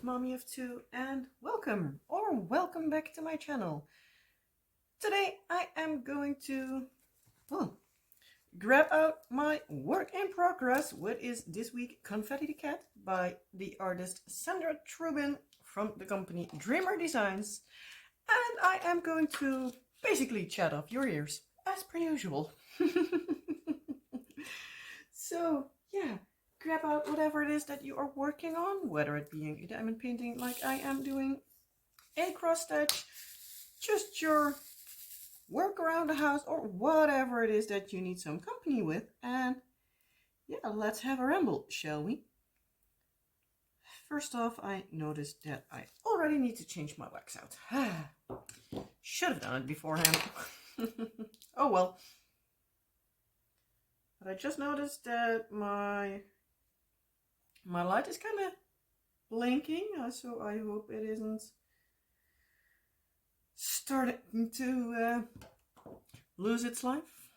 is Mommy of Two, and welcome back to my channel. Today I am going to, grab out my work in progress, what is this week Confetti the Cat by the artist Sandra Trubin from the company Dreamer Designs. And I am going to basically chat off your ears, as per usual. So, yeah. Grab out whatever it is that you are working on, whether it being a diamond painting like I am doing, a cross stitch, just your work around the house, or whatever it is that you need some company with. And yeah, let's have a ramble, shall we? First off, I noticed that I already need to change my wax out. Should have done it beforehand. Oh well. But I just noticed that my light is kind of blinking, so I hope it isn't starting to lose its life.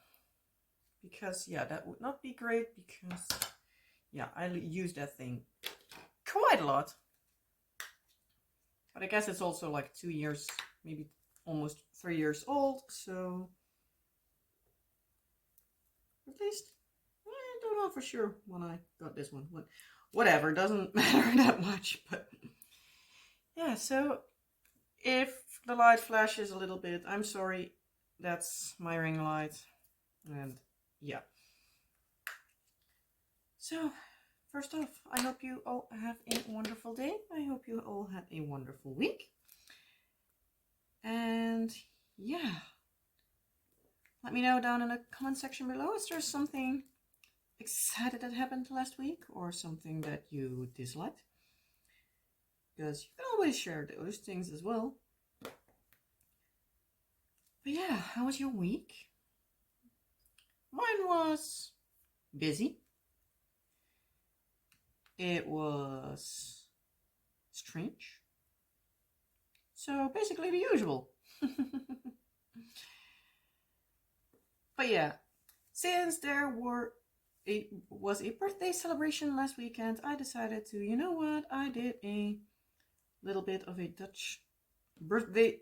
Because, yeah, that would not be great because, yeah, I use that thing quite a lot. But I guess it's also like 2 years, maybe almost 3 years old, so at least, I don't know for sure when I got this one. Whatever, doesn't matter that much, but yeah, so if the light flashes a little bit, I'm sorry, that's my ring light, and yeah. So, first off, I hope you all have a wonderful day. I hope you all had a wonderful week. And yeah, let me know down in the comment section below if there's something excited that happened last week or something that you disliked, because you can always share those things as well. But yeah, how was your week? Mine was busy. It was strange. So basically the usual. But yeah, since there was a birthday celebration last weekend, I decided to, you know what, I did a little bit of a Dutch birthday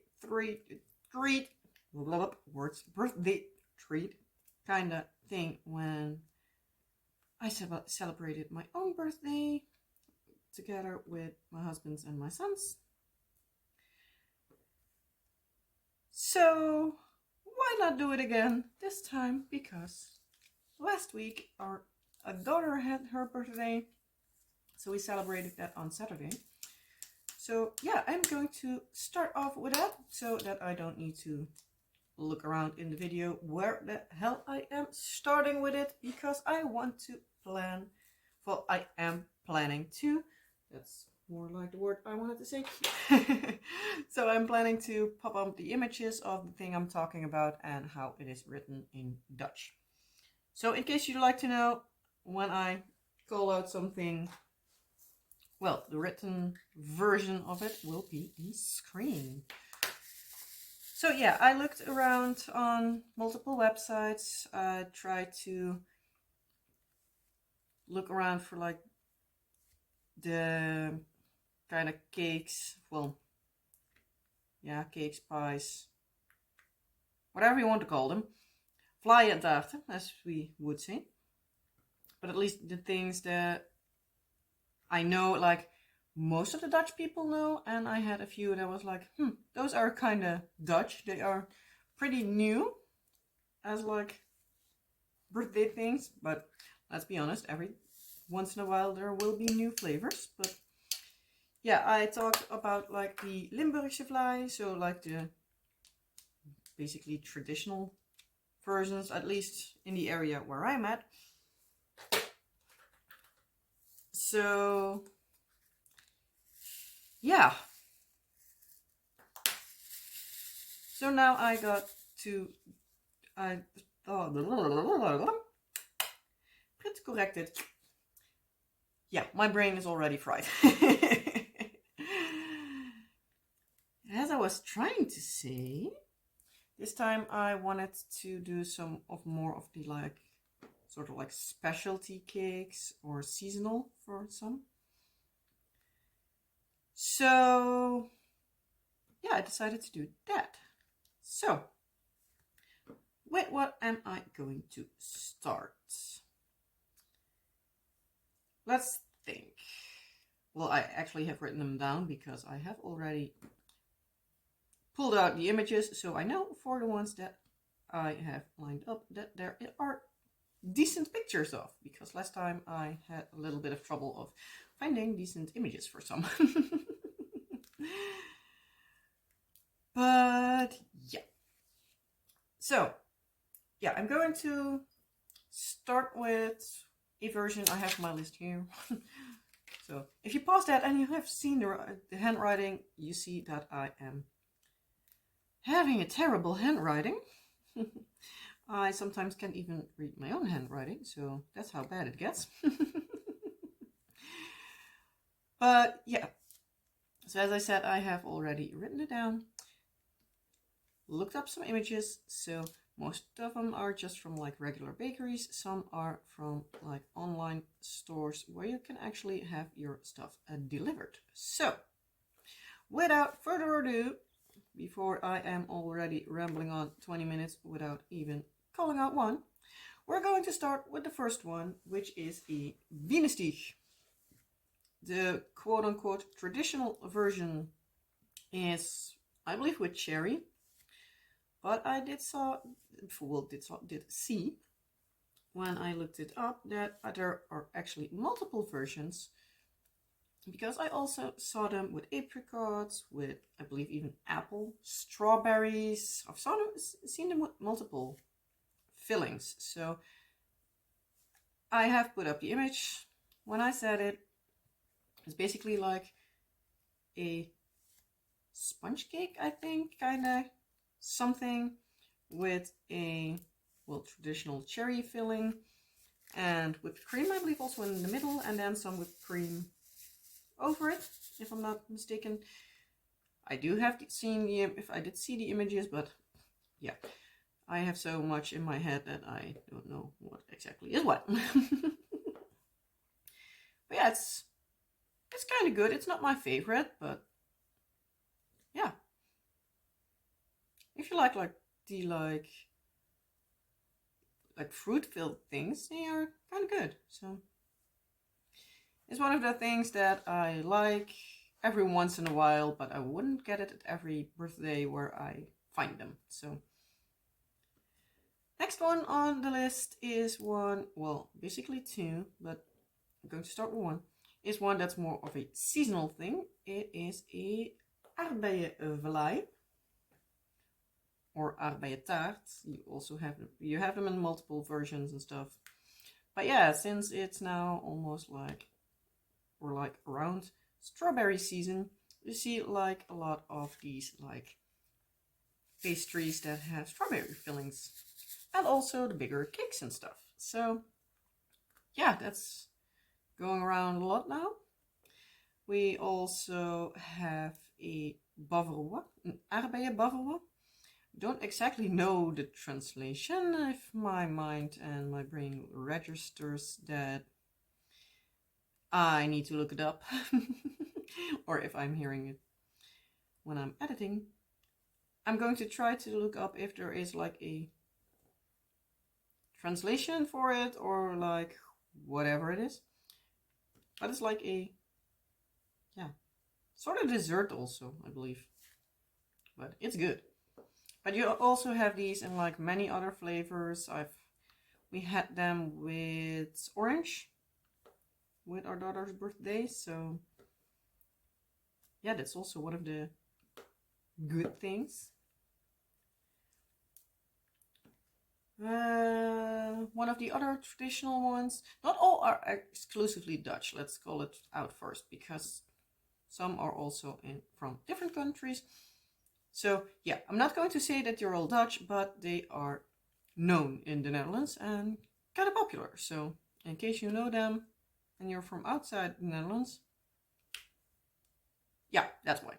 birthday treat kind of thing when I celebrated my own birthday together with my husband's and my son's. So why not do it again this time, because last week our daughter had her birthday, so we celebrated that on Saturday. So yeah, I'm going to start off with that so that I don't need to look around in the video where the hell I am starting with it, because I want to plan. Well, I am planning to. That's more like the word I wanted to say. So I'm planning to pop up the images of the thing I'm talking about and how it is written in Dutch. So in case you'd like to know, when I call out something, well, the written version of it will be in screen. So yeah, I looked around on multiple websites. I tried to look around for like the kind of cakes, well, yeah, cakes, pies, whatever you want to call them. Fly and taarten, as we would say. But at least the things that I know, like most of the Dutch people know, and I had a few that was like, those are kind of Dutch. They are pretty new as like birthday things, but let's be honest, every once in a while there will be new flavors. But yeah, I talked about like the Limburgse fly, so like the basically traditional versions, at least in the area where I'm at. So yeah. So now I got to, print corrected. Yeah, my brain is already fried. As I was trying to say, this time I wanted to do some of more of the like sort of like specialty cakes or seasonal for some. So yeah, I decided to do that. So with what am I going to start? Let's think. Well, I actually have written them down because I have already pulled out the images, so I know for the ones that I have lined up that there are decent pictures of, because last time I had a little bit of trouble of finding decent images for some. But yeah. So yeah, I'm going to start with a version. I have my list here. So if you pause that and you have seen the handwriting, you see that I am having a terrible handwriting. I sometimes can't even read my own handwriting, so that's how bad it gets. But yeah, so as I said, I have already written it down, looked up some images. So most of them are just from like regular bakeries. Some are from like online stores where you can actually have your stuff delivered. So without further ado, before I am already rambling on 20 minutes without even calling out one, we're going to start with the first one, which is a bienenstich. The quote-unquote traditional version is, I believe, with cherry, but I did see when I looked it up that there are actually multiple versions, because I also saw them with apricots, with I believe even apple, strawberries. I've seen them with multiple fillings. So I have put up the image. When I said it, it's basically like a sponge cake, I think, kind of something, with a, well, traditional cherry filling and whipped cream, I believe, also in the middle, and then some whipped cream over it, if I'm not mistaken. I do have seen if I did see the images, but yeah, I have so much in my head that I don't know what exactly is what. But yeah, it's kind of good. It's not my favorite, but yeah, if you like the like fruit filled things, they are kind of good. So it's one of the things that I like every once in a while, but I wouldn't get it at every birthday where I find them. So next one on the list is one, well, basically two, but I'm going to start with one. Is one that's more of a seasonal thing. It is a aardbeienvlaai or aardbeientaart. You have them in multiple versions and stuff. But yeah, since it's now almost like, or like around strawberry season, you see like a lot of these like pastries that have strawberry fillings, and also the bigger cakes and stuff. So yeah, that's going around a lot now. We also have a bavarois, an aardbeien bavarois. Don't exactly know the translation if my mind and my brain registers that I need to look it up. Or if I'm hearing it when I'm editing. I'm going to try to look up if there is like a translation for it, or like whatever it is. But it's like a, yeah, sort of dessert also, I believe. But it's good. But you also have these in like many other flavors. We had them with orange with our daughter's birthday, so yeah, that's also one of the good things. One of the other traditional ones, not all are exclusively Dutch, let's call it out first, because some are also from different countries. So yeah, I'm not going to say that they're all Dutch, but they are known in the Netherlands and kind of popular. So in case you know them and you're from outside the Netherlands, yeah, that's why.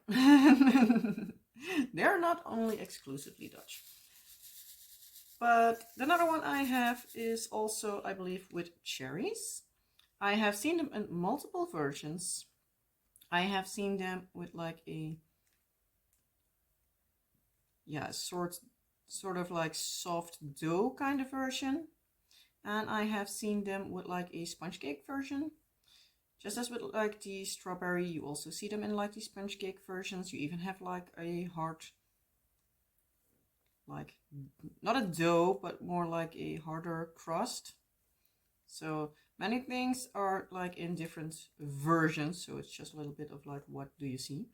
They're not only exclusively Dutch. But another one I have is also, I believe, with cherries. I have seen them in multiple versions. I have seen them with like a, yeah, sort of like soft dough kind of version. And I have seen them with like a sponge cake version. Just as with like the strawberry, you also see them in like the sponge cake versions. You even have like a hard, like not a dough, but more like a harder crust. So many things are like in different versions. So it's just a little bit of like, what do you see?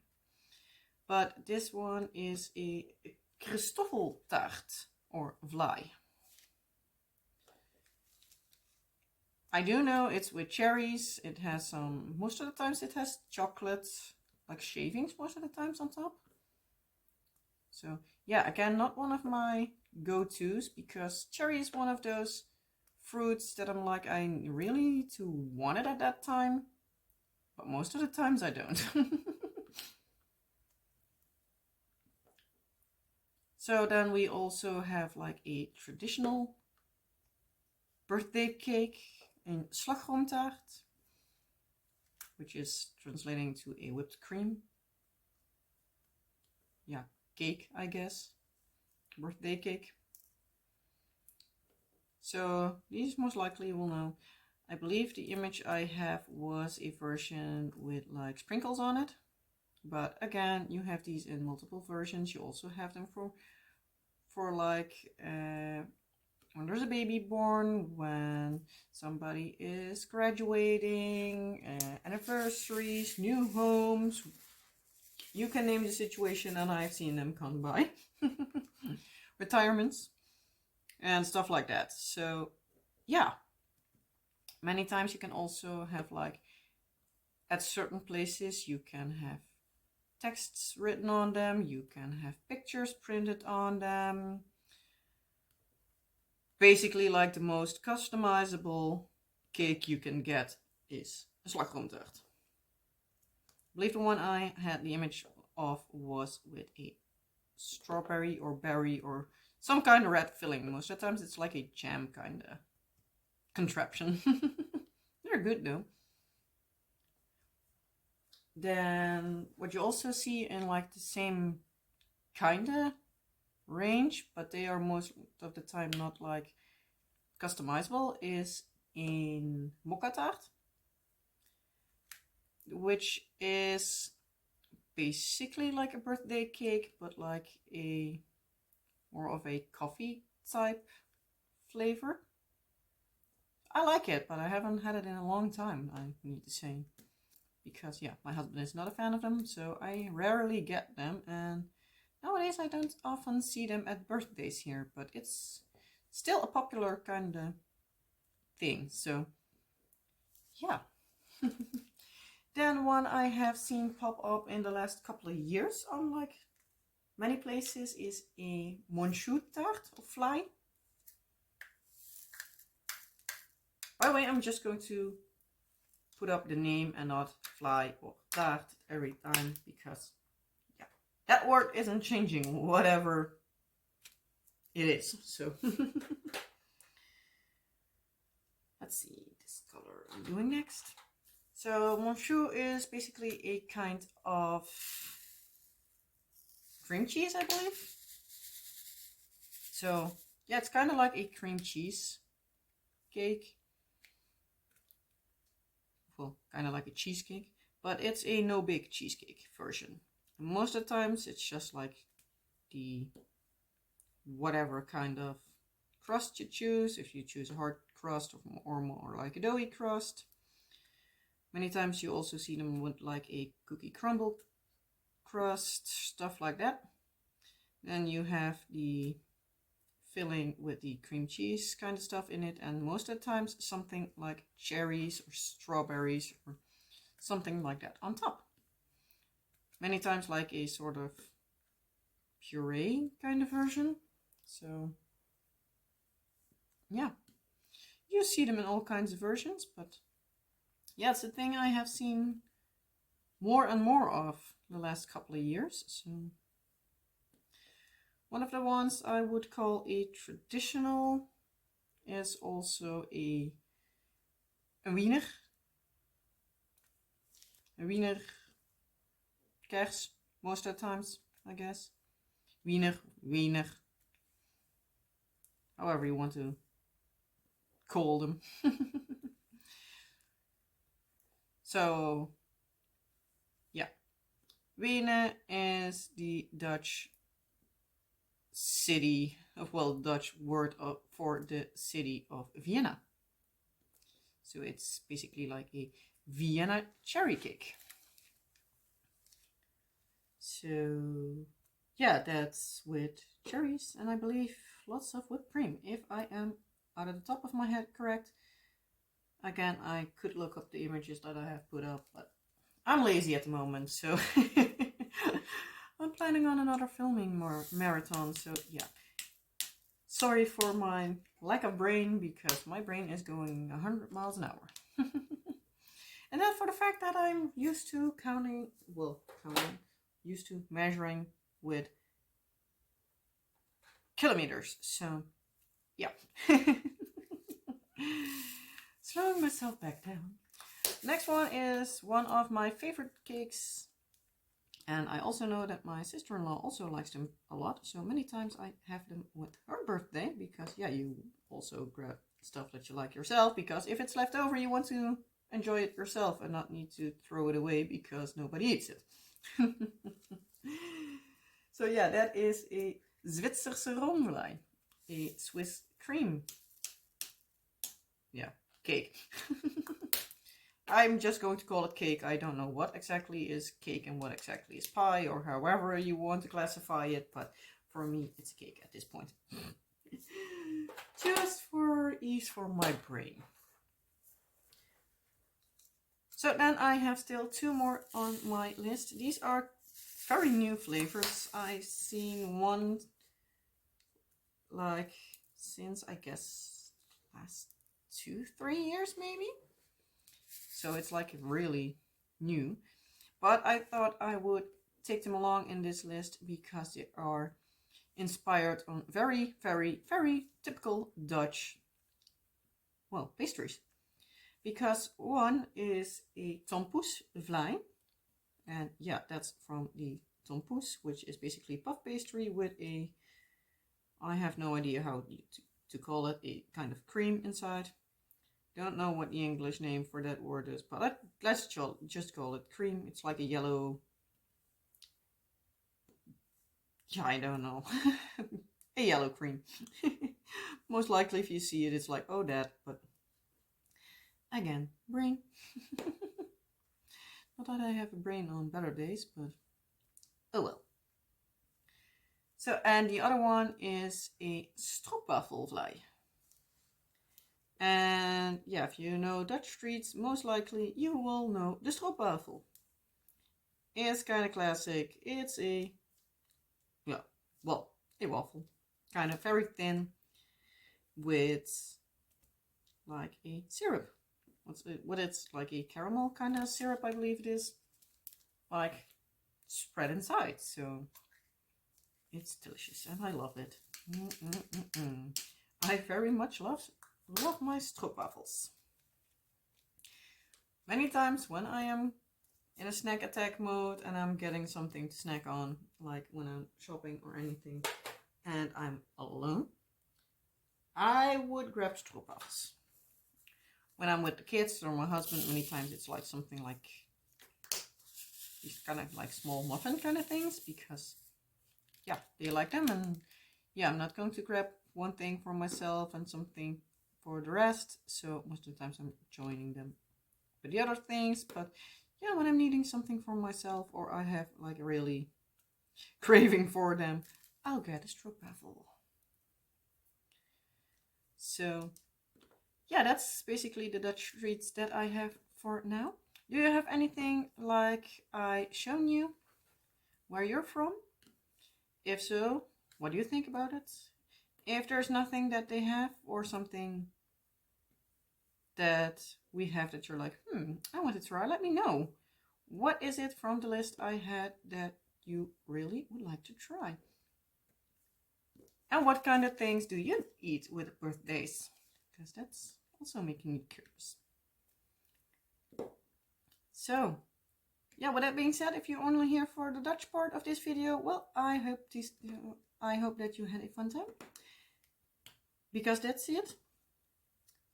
But this one is a Christoffeltaart or vlaai. I do know it's with cherries. It has some, most of the times it has chocolate, like shavings most of the times on top. So yeah, again, not one of my go-tos because cherry is one of those fruits that I'm like, I really need to want it at that time. But most of the times I don't. So then we also have like a traditional birthday cake in slagroomtaart, which is translating to a whipped cream. Yeah, cake, I guess. Birthday cake. So these most likely you will know. I believe the image I have was a version with like sprinkles on it. But again, you have these in multiple versions. You also have them for like when there's a baby born, when somebody is graduating, anniversaries, new homes. You can name the situation, and I've seen them come by. Retirements and stuff like that. So yeah, many times you can also have like at certain places you can have texts written on them, you can have pictures printed on them. Basically, like the most customizable cake you can get is a slagroomtaart. I believe the one I had the image of was with a strawberry or berry or some kind of red filling. Most of the times it's like a jam kind of contraption. They're good though. Then what you also see in like the same kind of range, but they are most of the time not like customizable, is in mocha tart, which is basically like a birthday cake, but like a more of a coffee type flavor. I like it, but I haven't had it in a long time, I need to say. Because yeah, my husband is not a fan of them, so I rarely get them, and nowadays I don't often see them at birthdays here, but it's still a popular kind of thing, so yeah. Then one I have seen pop up in the last couple of years on like many places is a Monchou tart or fly. By the way, I'm just going to put up the name and not fly or tart every time because yeah, that word isn't changing whatever it is. So let's see this color I'm doing next. So Monchou is basically a kind of cream cheese, I believe. So yeah, it's kind of like a cream cheese cake. Well, kind of like a cheesecake, but it's a no bake cheesecake version. Most of the times it's just like the whatever kind of crust you choose. If you choose a hard crust or more like a doughy crust. Many times you also see them with like a cookie crumble crust, stuff like that. Then you have the filling with the cream cheese kind of stuff in it, and most of the times something like cherries or strawberries or something like that on top. Many times like a sort of puree kind of version. So yeah, you see them in all kinds of versions, but yeah, it's a thing I have seen more and more of the last couple of years. So one of the ones I would call a traditional is also a wiener. A wiener kers most of the times, I guess. Wiener, however you want to call them. So, yeah. Wiener is the Dutch city, well, Dutch word for the city of Vienna. So it's basically like a Vienna cherry cake. So, yeah, that's with cherries and I believe lots of whipped cream. If I am out of the top of my head correct. Again, I could look up the images that I have put up, but I'm lazy at the moment, so I'm planning on another filming marathon, so yeah. Sorry for my lack of brain, because my brain is going 100 miles an hour. And then for the fact that I'm used to used to measuring with kilometers, so yeah. Slowing myself back down. Next one is one of my favorite cakes. And I also know that my sister-in-law also likes them a lot. So many times I have them with her birthday. Because, yeah, you also grab stuff that you like yourself. Because if it's left over, you want to enjoy it yourself and not need to throw it away because nobody eats it. So, yeah, that is a Zwitserse Roomwlei. A Swiss cream. Yeah. Cake. I'm just going to call it cake. I don't know what exactly is cake and what exactly is pie, or however you want to classify it, but for me it's cake at this point. Just for ease for my brain. So then I have still two more on my list. These are very new flavors. I've seen one like since I guess last 2-3 years maybe, so it's like really new, but I thought I would take them along in this list because they are inspired on very, very, very typical Dutch, well, pastries. Because one is a tompoes vlaai, and yeah, that's from the tompoes, which is basically puff pastry with a, I have no idea how to call it, a kind of cream inside. Don't know what the English name for that word is, but let's just call it cream. It's like a yellow, yeah, I don't know, a yellow cream. Most likely if you see it, it's like, oh, that, but again, brain. Not that I have a brain on better days, but oh well. So, and the other one is a stroopwafelvlaai. And yeah, if you know Dutch streets, most likely you will know the stroopwafel. It's kind of classic. It's a, yeah, well, a waffle. Kind of very thin with like a syrup. What it's like a caramel kind of syrup, I believe it is. Like spread inside. So it's delicious and I love it. I very much love my stroopwafels. Many times when I am in a snack attack mode and I'm getting something to snack on, like when I'm shopping or anything, and I'm alone, I would grab stroopwafels. When I'm with the kids or my husband, many times it's like something like these kind of like small muffin kind of things, because yeah, they like them, and yeah, I'm not going to grab one thing for myself and something for the rest, so most of the times I'm joining them with the other things. But yeah, when I'm needing something for myself or I have like a really craving for them, I'll get a stroopwafel. So yeah, that's basically the Dutch treats that I have for now. Do you have anything like I shown you where you're from? If so, what do you think about it? If there's nothing that they have or something that we have that you're like, I want to try, let me know. What is it from the list I had that you really would like to try? And what kind of things do you eat with birthdays? Because that's also making me curious. So, yeah, with that being said, if you're only here for the Dutch part of this video, well, I hope that you had a fun time. Because that's it.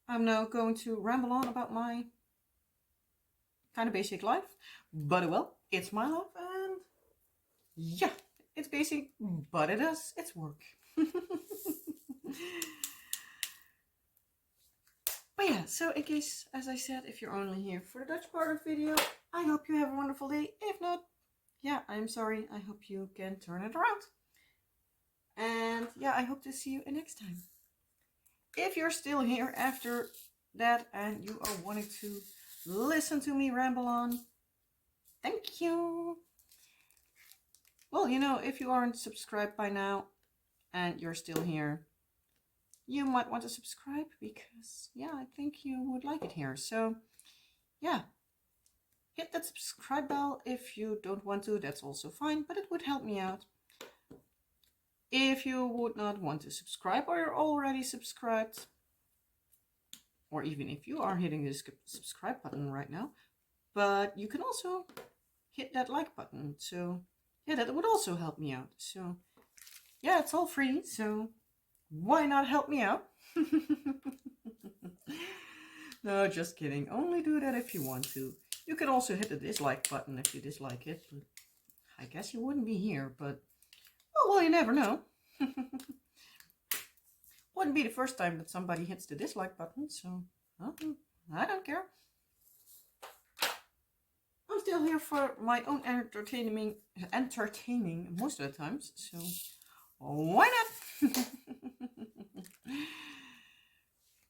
I'm now going to ramble on about my kind of basic life. But well, it's my life, and yeah, it's basic, but it's work. But yeah, so in case, as I said, if you're only here for the Dutch part of the video, I hope you have a wonderful day. If not, yeah, I'm sorry. I hope you can turn it around. And yeah, I hope to see you next time. If you're still here after that and you are wanting to listen to me ramble on, thank you. Well, you know, if you aren't subscribed by now and you're still here, you might want to subscribe because, yeah, I think you would like it here. So, yeah, hit that subscribe bell. If you don't want to, that's also fine, but it would help me out. If you would not want to subscribe or you're already subscribed, or even if you are hitting the subscribe button right now, but you can also hit that like button. So, yeah, that would also help me out. So, yeah, it's all free, so why not help me out? No, just kidding. Only do that if you want to. You can also hit the dislike button if you dislike it. But I guess you wouldn't be here, but oh well, you never know. Wouldn't be the first time that somebody hits the dislike button, so I don't care. I'm still here for my own entertaining most of the times, so why not?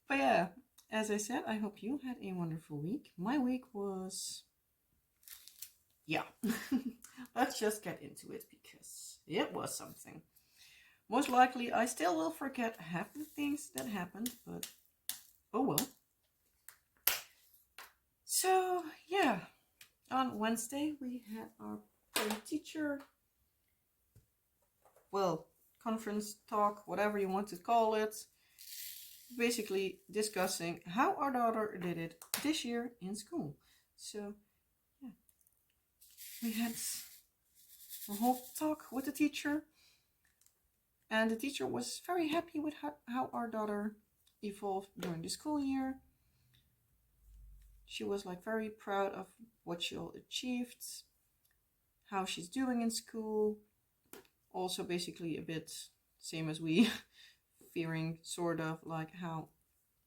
But yeah, as I said, I hope you had a wonderful week. My week was, yeah, let's just get into it because it was something. Most likely, I still will forget half the things that happened, but oh well. So, yeah, on Wednesday, we had our teacher, well, conference talk, whatever you want to call it, basically discussing how our daughter did it this year in school. So, yeah, we had a whole talk with the teacher, and the teacher was very happy with how our daughter evolved during the school year. She was like very proud of what she all achieved, how she's doing in school. Also basically a bit same as we, fearing sort of like how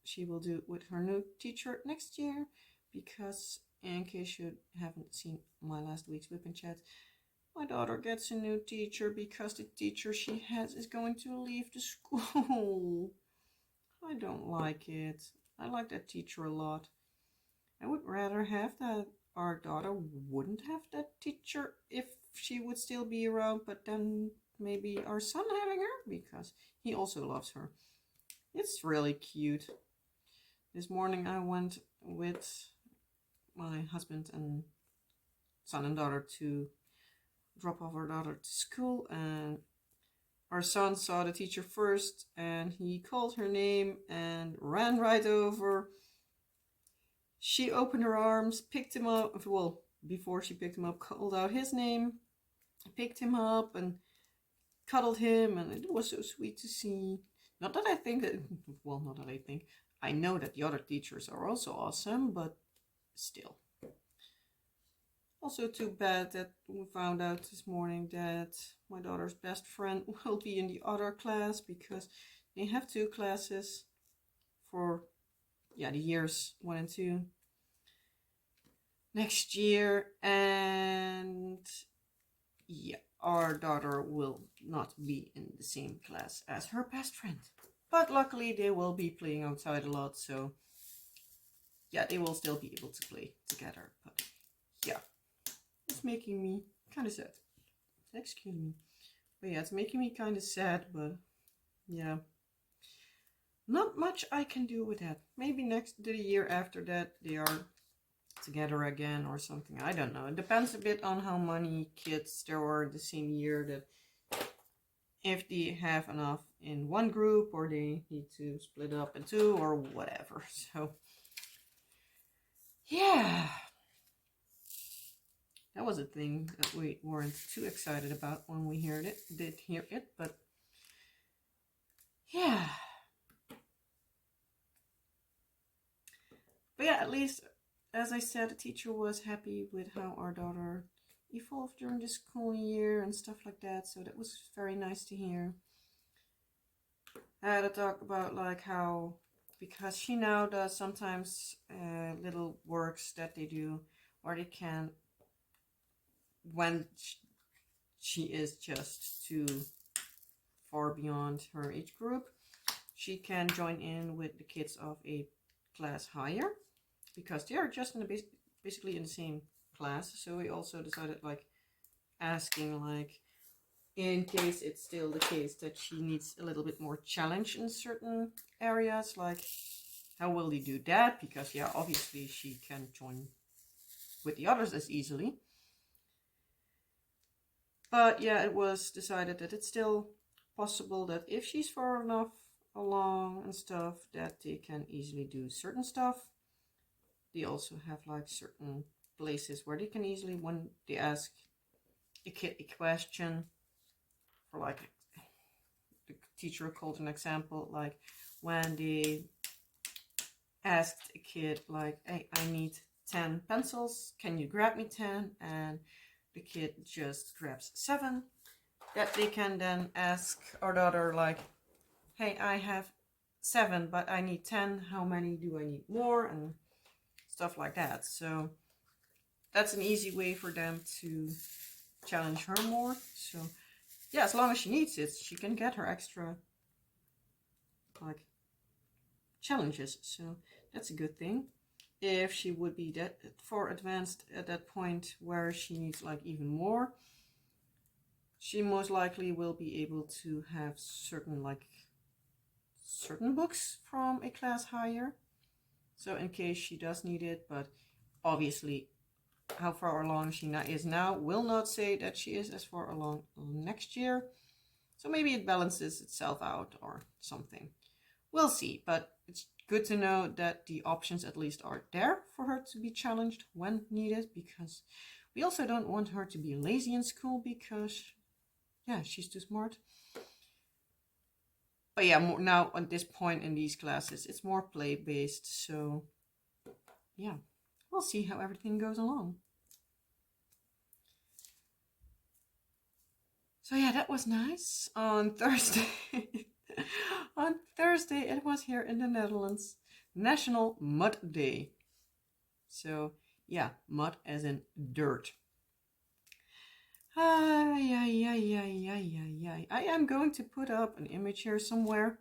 she will do with her new teacher next year. Because in case you haven't seen my last week's WIP and Chat, my daughter gets a new teacher because the teacher she has is going to leave the school. I don't like it. I like that teacher a lot. I would rather have that our daughter wouldn't have that teacher if she would still be around, but then maybe our son having her because he also loves her. It's really cute. This morning I went with my husband and son and daughter to drop off our daughter to school, and our son saw the teacher first and he called her name and ran right over. She opened her arms, picked him up, well, before she picked him up, called out his name, picked him up and cuddled him, and it was so sweet to see. Not that I think that, well, not that I think, I know that the other teachers are also awesome, but still. Also too bad that we found out this morning that my daughter's best friend will be in the other class because they have 2 classes for, yeah, the years 1 and 2 next year, and yeah, our daughter will not be in the same class as her best friend. But luckily they will be playing outside a lot, so yeah, they will still be able to play together. But yeah, it's making me kind of sad. Excuse me. But yeah, it's making me kind of sad, but yeah. Not much I can do with that. Maybe the year after that they are together again or something. I don't know. It depends a bit on how many kids there are the same year, that if they have enough in one group or they need to split up in 2 or whatever. So yeah, That was a thing that we weren't too excited about when we did hear it, but yeah. But yeah, at least, as I said, the teacher was happy with how our daughter evolved during the school year and stuff like that, so that was very nice to hear. I had to talk about like how, because she now does sometimes little works that they do where they can, when she is just too far beyond her age group, she can join in with the kids of a class higher, because they are just in the basically in the same class. So we also decided like asking like, in case it's still the case that she needs a little bit more challenge in certain areas, like how will they do that? Because yeah, obviously she can join with the others as easily. But yeah, it was decided that it's still possible that if she's far enough along and stuff, that they can easily do certain stuff. They also have like certain places where they can easily, when they ask a kid a question, for like the teacher called an example, like when they asked a kid like, hey, I need 10 pencils, can you grab me 10? And the kid just grabs 7, that they can then ask our daughter like, hey, I have 7 but I need 10, how many do I need more, and stuff like that. So that's an easy way for them to challenge her more. So yeah, as long as she needs it, she can get her extra like challenges. So that's a good thing. If she would be that far advanced at that point where she needs like even more, she most likely will be able to have certain books from a class higher. So in case she does need it, but obviously how far along she is now will not say that she is as far along next year. So maybe it balances itself out or something. We'll see, but it's good to know that the options at least are there for her to be challenged when needed, because we also don't want her to be lazy in school, because yeah, she's too smart. But yeah, more now at this point in these classes, it's more play based. So yeah, we'll see how everything goes along. So yeah, that was nice. On Thursday, on Thursday, it was here in the Netherlands, National Mud Day. So yeah, mud as in dirt. I am going to put up an image here somewhere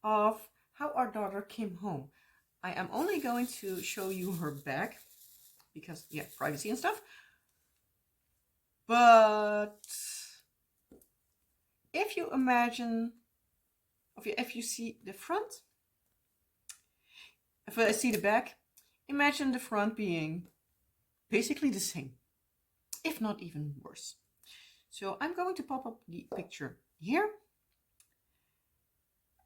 of how our daughter came home. I am only going to show you her bag because yeah, privacy and stuff. But if you imagine, if you see the front, if I see the back, imagine the front being basically the same, if not even worse. So I'm going to pop up the picture here.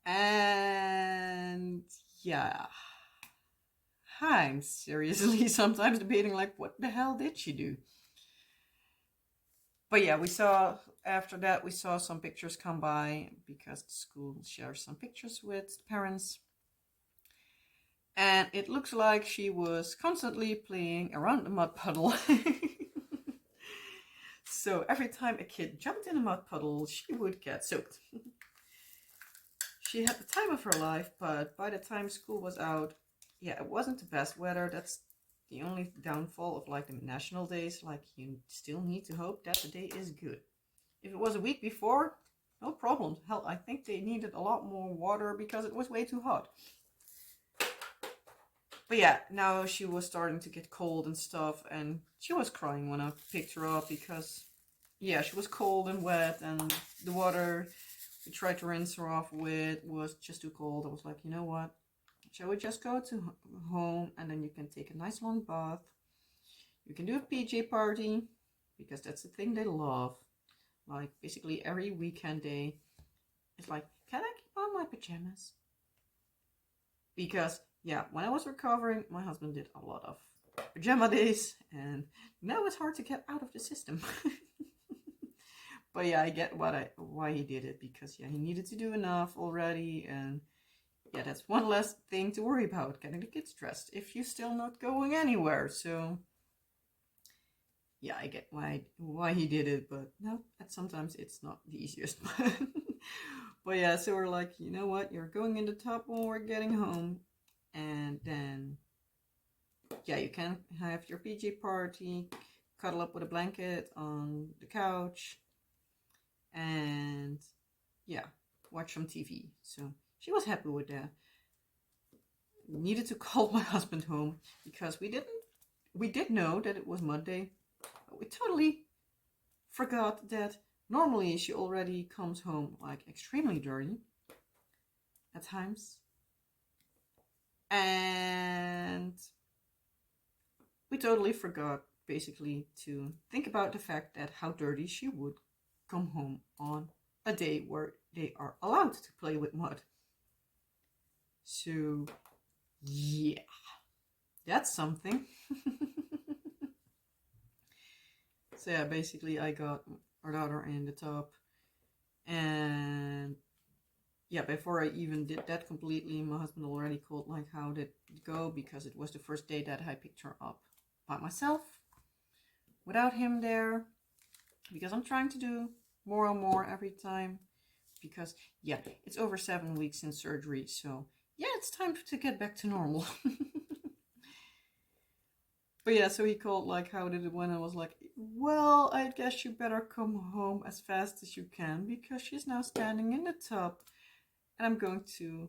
And yeah, I'm seriously sometimes debating like, what the hell did she do? But yeah, we saw, after that, we saw some pictures come by because the school shares some pictures with parents. And it looks like she was constantly playing around the mud puddle. So every time a kid jumped in a mud puddle, she would get soaked. She had the time of her life, but by the time school was out, yeah, it wasn't the best weather. That's the only downfall of like the national days. Like, you still need to hope that the day is good. If it was a week before, no problem. Hell, I think they needed a lot more water because it was way too hot. But yeah, now she was starting to get cold and stuff, and she was crying when I picked her up because, yeah, she was cold and wet, and the water we tried to rinse her off with was just too cold. I was like, you know what? Shall we just go to home, and then you can take a nice long bath. You can do a PJ party, because that's the thing they love. Like, basically every weekend day, it's like, can I keep on my pajamas? Because, yeah, when I was recovering, my husband did a lot of pajama days, and now it's hard to get out of the system. But yeah, I get why he did it, because yeah, he needed to do enough already, and yeah, that's one less thing to worry about, getting the kids dressed if you're still not going anywhere. So yeah, I get why he did it, but no, sometimes it's not the easiest. But yeah, so we're like, you know what, you're going in the tub when we're getting home, and then yeah, you can have your PJ party, cuddle up with a blanket on the couch, and yeah, watch some TV. So she was happy with that. Needed to call my husband home because we did know that it was Monday, but we totally forgot that normally she already comes home like extremely dirty at times, and we totally forgot basically to think about the fact that how dirty she would come home on a day where they are allowed to play with mud. So yeah, that's something. So yeah, basically I got our daughter in the tub, and yeah, before I even did that completely, my husband already called like how did it go, because it was the first day that I picked her up by myself without him there, because I'm trying to do more and more every time, because yeah, it's over 7 weeks since surgery, so yeah, it's time to get back to normal. But yeah, so he called like how did it went, and I was like, well, I guess you better come home as fast as you can, because she's now standing in the tub and I'm going to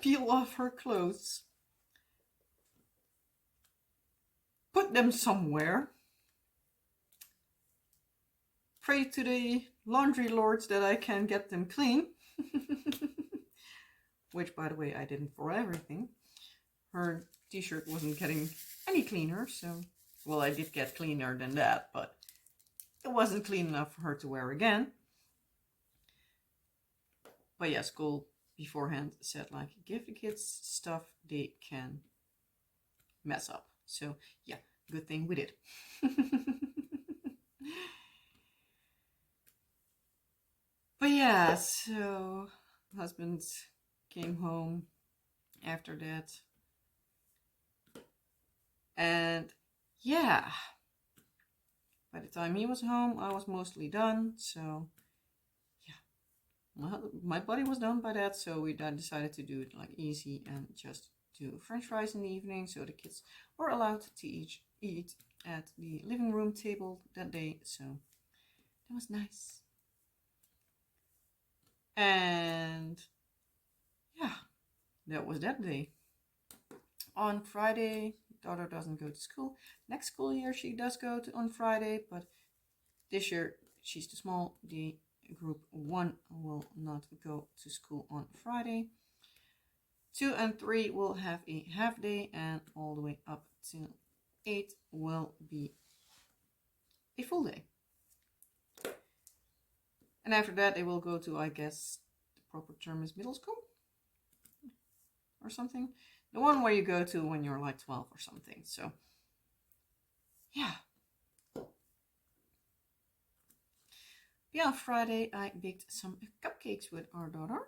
peel off her clothes, put them somewhere, pray to the laundry lords that I can get them clean. Which, by the way, I didn't for everything. Her t-shirt wasn't getting any cleaner, so well, I did get cleaner than that, but it wasn't clean enough for her to wear again. But yeah, school beforehand said like, give the kids stuff they can mess up. So yeah, good thing we did. But yeah, so husband came home after that, and yeah, by the time he was home, I was mostly done. So yeah, my body was done by that, so we then decided to do it like easy and just do French fries in the evening, so the kids were allowed to eat at the living room table that day. So that was nice. And yeah, that was that day. On Friday, daughter doesn't go to school. Next school year she does go to on Friday, but this year she's too small. The group 1 will not go to school on Friday. 2 and 3 will have a half day, and all the way up till 8 will be a full day. And after that they will go to, I guess the proper term is middle school or something. The one where you go to when you're like 12 or something. So yeah. Yeah, Friday I baked some cupcakes with our daughter,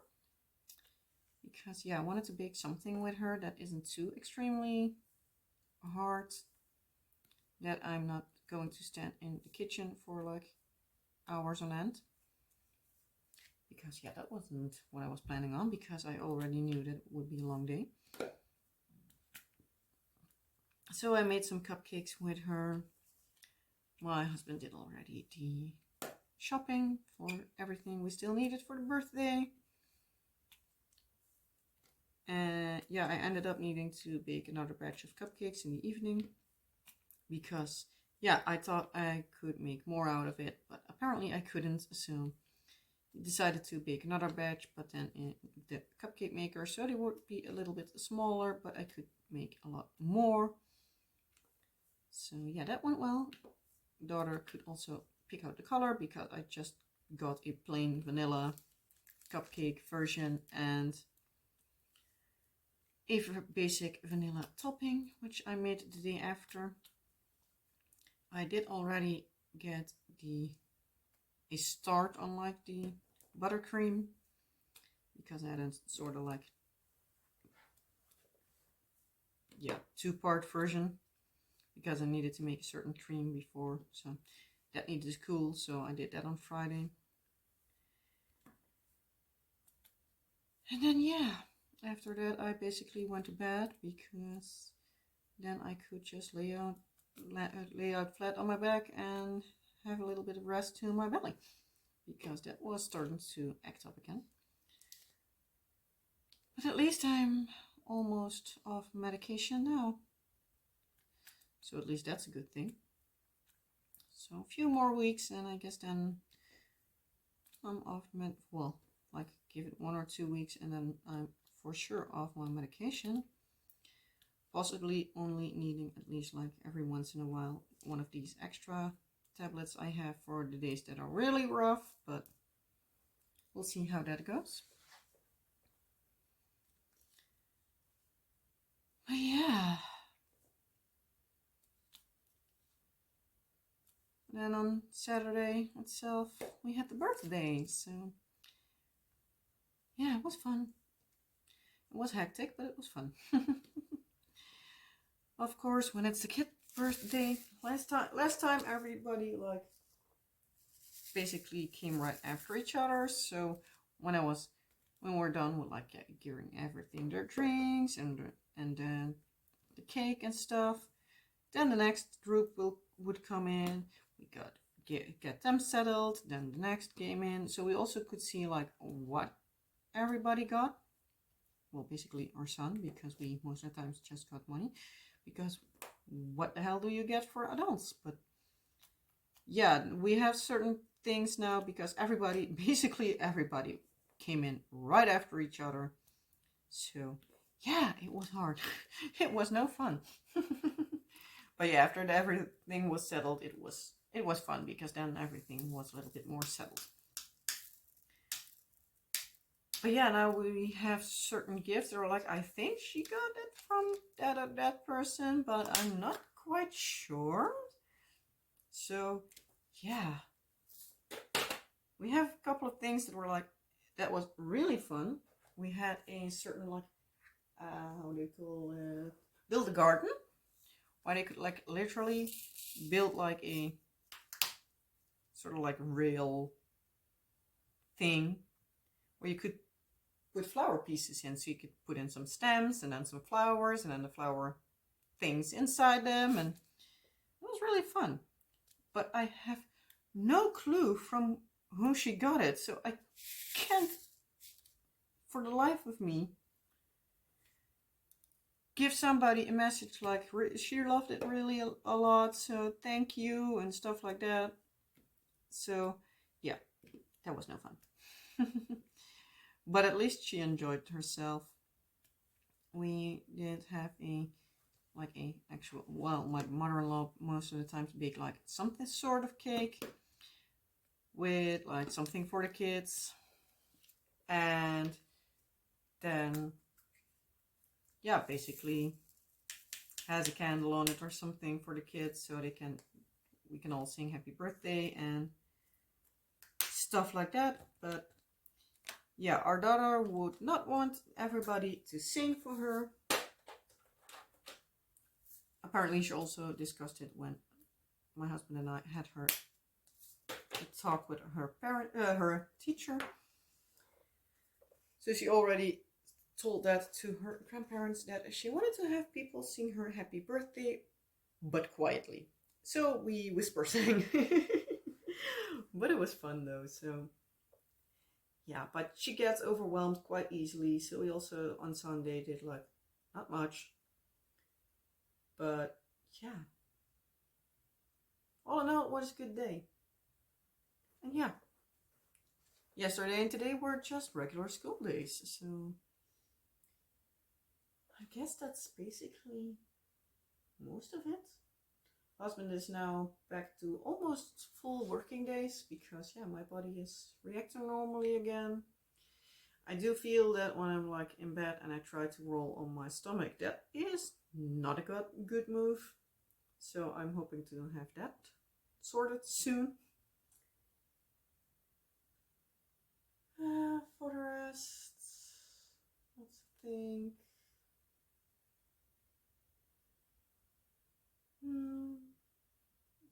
because yeah, I wanted to bake something with her that isn't too extremely hard, that I'm not going to stand in the kitchen for like hours on end, because yeah, that wasn't what I was planning on, because I already knew that it would be a long day. So I made some cupcakes with her. My husband did already the shopping for everything we still needed for the birthday. And yeah, I ended up needing to bake another batch of cupcakes in the evening, because yeah, I thought I could make more out of it, but apparently I couldn't. So I decided to bake another batch, but then in the cupcake maker, so they would be a little bit smaller, but I could make a lot more. So yeah, that went well. Daughter could also pick out the color, because I just got a plain vanilla cupcake version and a basic vanilla topping, which I made the day after. I did already get a start on like the buttercream, because I had a sort of like, yeah, two-part version, because I needed to make a certain cream before, so that needed to cool, so I did that on Friday. And then yeah, after that I basically went to bed, because then I could just lay out flat on my back and have a little bit of rest to my belly, because that was starting to act up again. But at least I'm almost off medication now, so at least that's a good thing. So a few more weeks and I guess then I'm off well, like give it 1 or 2 weeks and then I'm for sure off my medication, possibly only needing at least like every once in a while one of these extra tablets I have for the days that are really rough, but we'll see how that goes. But yeah, then on Saturday itself we had the birthday, so yeah, it was fun. It was hectic, but it was fun. Of course, when it's the kid birthday, last time everybody like basically came right after each other. So when we're done with like gearing everything, their drinks and then the cake and stuff, then the next group would come in. We got get them settled. Then the next came in, so we also could see like what everybody got. Well, basically our son, because we most of the times just got money, because what the hell do you get for adults? But yeah, we have certain things now, because basically everybody came in right after each other. So yeah, it was hard. It was no fun. But yeah, after everything was settled, it was fun, because then everything was a little bit more settled. But yeah, now we have certain gifts that are like, I think she got it from that person, but I'm not quite sure. So yeah, we have a couple of things that were like, that was really fun. We had a certain like, how do you call it? Build a garden, where they could like literally build like a sort of like rail thing, where you could put flower pieces in, so you could put in some stems and then some flowers and then the flower things inside them, and it was really fun. But I have no clue from whom she got it, so I can't for the life of me give somebody a message like she loved it really a lot, so thank you and stuff like that. So yeah, that was no fun. But at least she enjoyed herself. We did have well, my mother-in-law most of the time baked like something sort of cake with like something for the kids, and then yeah, basically has a candle on it or something for the kids, so we can all sing happy birthday and stuff like that. But yeah, our daughter would not want everybody to sing for her. Apparently she also discussed it when my husband and I had her talk with her teacher. So she already told that to her grandparents, that she wanted to have people sing her happy birthday, but quietly. So we whisper sang. But it was fun though, so yeah, but she gets overwhelmed quite easily. So we also on Sunday did like not much, but yeah, all in all it was a good day. And yeah, yesterday and today were just regular school days, so I guess that's basically most of it. Husband is now back to almost full working days, because yeah, my body is reacting normally again. I do feel that when I'm like in bed and I try to roll on my stomach, that is not a good move. So I'm hoping to have that sorted soon. For the rest, let's think.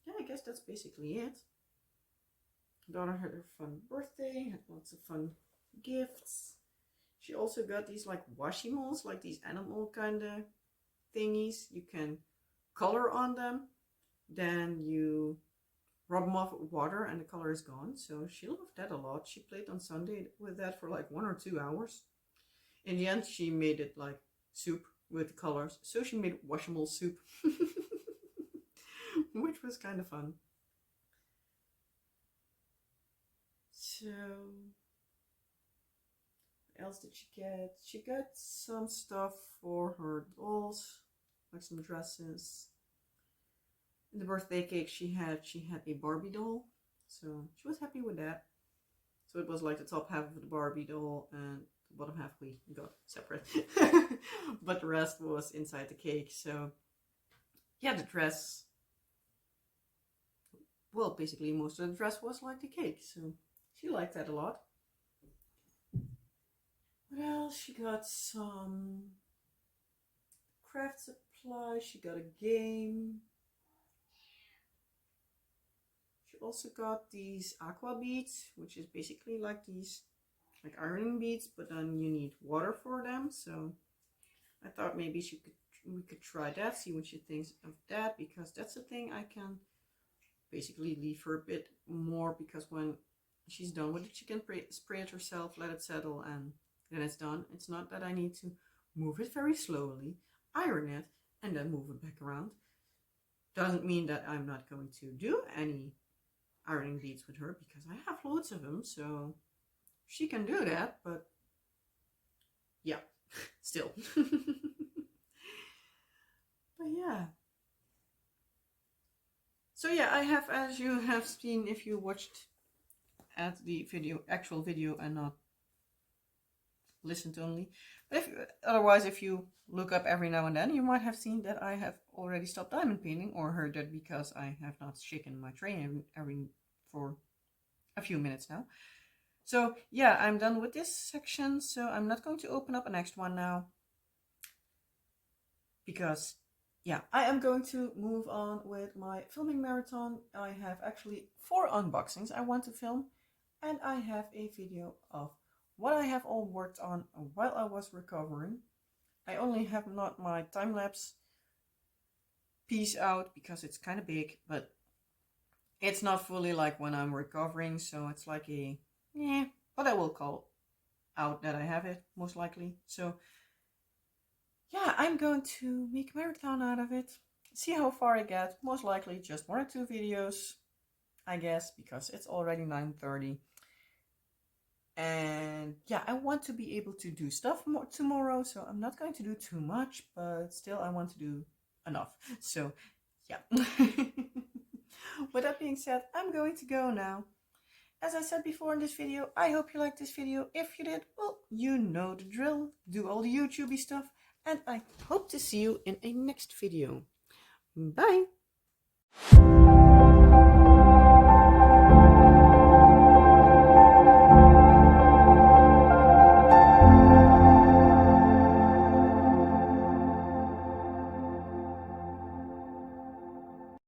Yeah, I guess that's basically it. Daughter had her fun birthday, had lots of fun gifts. She also got these like washimals, like these animal kind of thingies. You can color on them, then you rub them off with water and the color is gone. So she loved that a lot. She played on Sunday with that for like 1 or 2 hours. In the end, she made it like soup with colors. So she made washable soup, which was kind of fun. So, what else did she get? She got some stuff for her dolls, like some dresses. In the birthday cake she had a Barbie doll, so she was happy with that. So it was like the top half of the Barbie doll and the bottom half we got separate. But the rest was inside the cake. So yeah, the dress, well, basically most of the dress was like the cake, so she liked that a lot. What else? She got some craft supplies, she got a game. She also got these aqua beads, which is basically like these like ironing beads, but then you need water for them. So I thought maybe we could try that, see what she thinks of that, because that's the thing I can basically leave her a bit more, because when she's done with it, she can spray it herself, let it settle, and then it's done. It's not that I need to move it very slowly, iron it, and then move it back around. Doesn't mean that I'm not going to do any ironing beads with her, because I have loads of them, so she can do that, but yeah, still. But yeah. So yeah, I have, as you have seen if you watched at the actual video and not listened only, but otherwise if you look up every now and then, you might have seen that I have already stopped diamond painting, or heard that, because I have not shaken my tray for a few minutes now. So yeah, I'm done with this section, so I'm not going to open up a next one now, because yeah, I am going to move on with my filming marathon. I have actually 4 unboxings I want to film, and I have a video of what I have all worked on while I was recovering. I only have not my time-lapse piece out because it's kind of big, but it's not fully like when I'm recovering, so it's like a, but I will call out that I have it, most likely. So yeah, I'm going to make a marathon out of it, see how far I get. Most likely just 1 or 2 videos, I guess, because it's already 9:30. And yeah, I want to be able to do stuff more tomorrow, so I'm not going to do too much, but still I want to do enough. So yeah. With that being said, I'm going to go now. As I said before in this video, I hope you liked this video. If you did, well, you know the drill. Do all the YouTubey stuff, and I hope to see you in a next video. Bye!